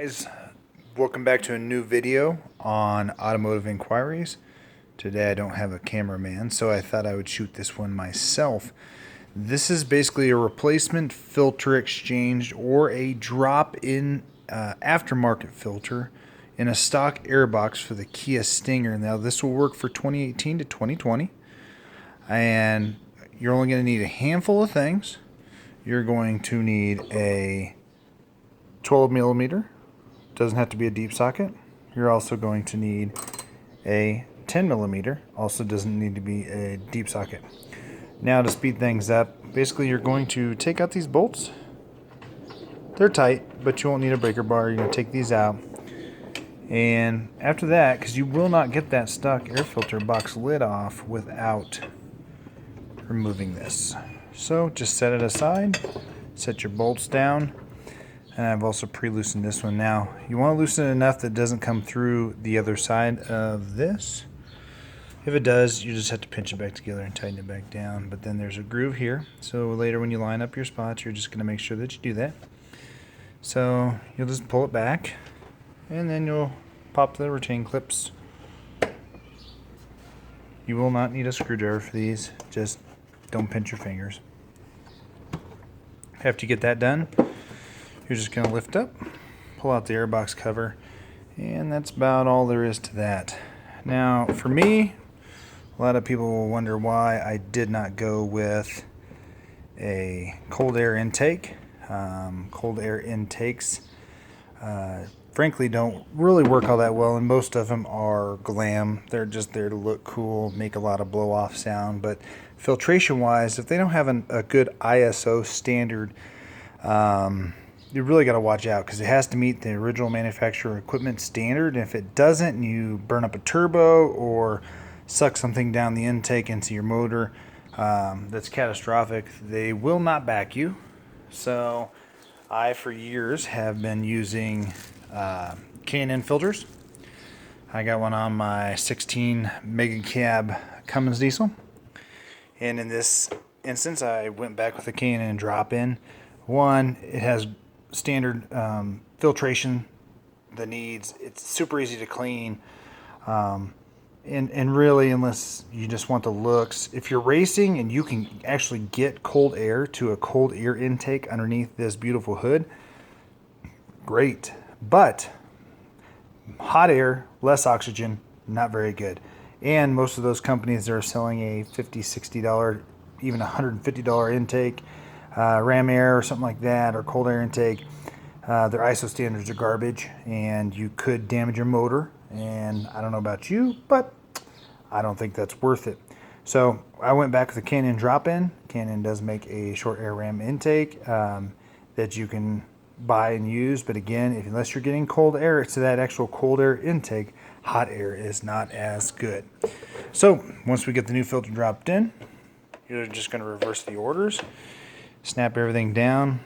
Guys, welcome back to a new video on automotive inquiries. Today I don't have a cameraman, so I thought I would shoot this one myself. This is basically a replacement filter exchange or a drop-in aftermarket filter in a stock airbox for the Kia Stinger. Now this will work for 2018 to 2020, and you're only going to need a handful of things. You're going to need a 12 millimeter. Doesn't have to be a deep socket. You're also going to need a 10 millimeter. Also doesn't need to be a deep socket. Now to speed things up, basically you're going to take out these bolts. They're tight, but you won't need a breaker bar. You're going to take these out. And after that, because you will not get that stock air filter box lid off without removing this. So just set it aside, set your bolts down. And I've also pre-loosened this one. Now, you want to loosen it enough that it doesn't come through the other side of this. If it does, you just have to pinch it back together and tighten it back down. But then there's a groove here. So later when you line up your spots, you're just going to make sure that you do that. So you'll just pull it back, and then you'll pop the retain clips. You will not need a screwdriver for these. Just don't pinch your fingers. After you get that done, you're just going to lift up, pull out the airbox cover, and that's about all there is to that. Now, for me, a lot of people will wonder why I did not go with a cold air intake. Cold air intakes, frankly, don't really work all that well, and most of them are glam. They're just there to look cool, make a lot of blow-off sound, but filtration-wise, if they don't have a good ISO standard, you really got to watch out, because it has to meet the original manufacturer equipment standard. And if it doesn't, and you burn up a turbo or suck something down the intake into your motor, that's catastrophic. They will not back you. So I, for years, have been using K&N filters. I got one on my 16 Mega Cab Cummins diesel. And in this instance, I went back with a K&N drop-in. One, it has standard filtration that it's super easy to clean, and really, unless you just want the looks, if you're racing and you can actually get cold air to a cold air intake underneath this beautiful hood, great. But hot air, less oxygen, not very good. And most of those companies that are selling a $50, $60, even $150 intake, ram air or something like that, or cold air intake, their ISO standards are garbage, and you could damage your motor. And I don't know about you, but I don't think that's worth it. So I went back with the K&N drop-in. K&N does make a short air ram intake that you can buy and use, but again, unless you're getting cold air to that actual cold air intake, hot air is not as good. So once we get the new filter dropped in, you're just going to reverse the orders. Snap everything down,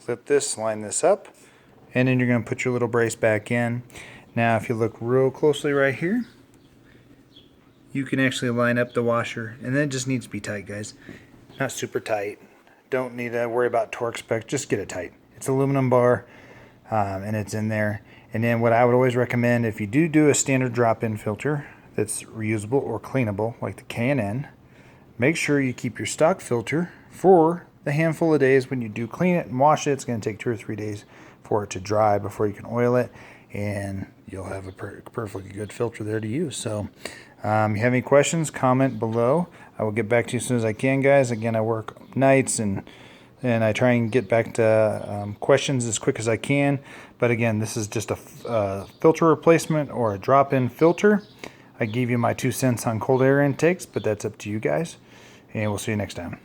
clip this, line this up, and then you're going to put your little brace back in. Now, if you look real closely right here, you can actually line up the washer, and then it just needs to be tight, guys. Not super tight. Don't need to worry about torque specs. Just get it tight. It's aluminum bar, and it's in there. And then what I would always recommend, if you do a standard drop-in filter that's reusable or cleanable, like the K&N, make sure you keep your stock filter for the handful of days when you do clean it and wash it. It's going to take 2 or 3 days for it to dry before you can oil it, and you'll have a perfectly good filter there to use. So if you have any questions, comment below. I will get back to you as soon as I can, guys. Again, I work nights, and I try and get back to questions as quick as I can. But again, this is just a filter replacement or a drop-in filter. I gave you my 2 cents on cold air intakes, but that's up to you guys, and we'll see you next time.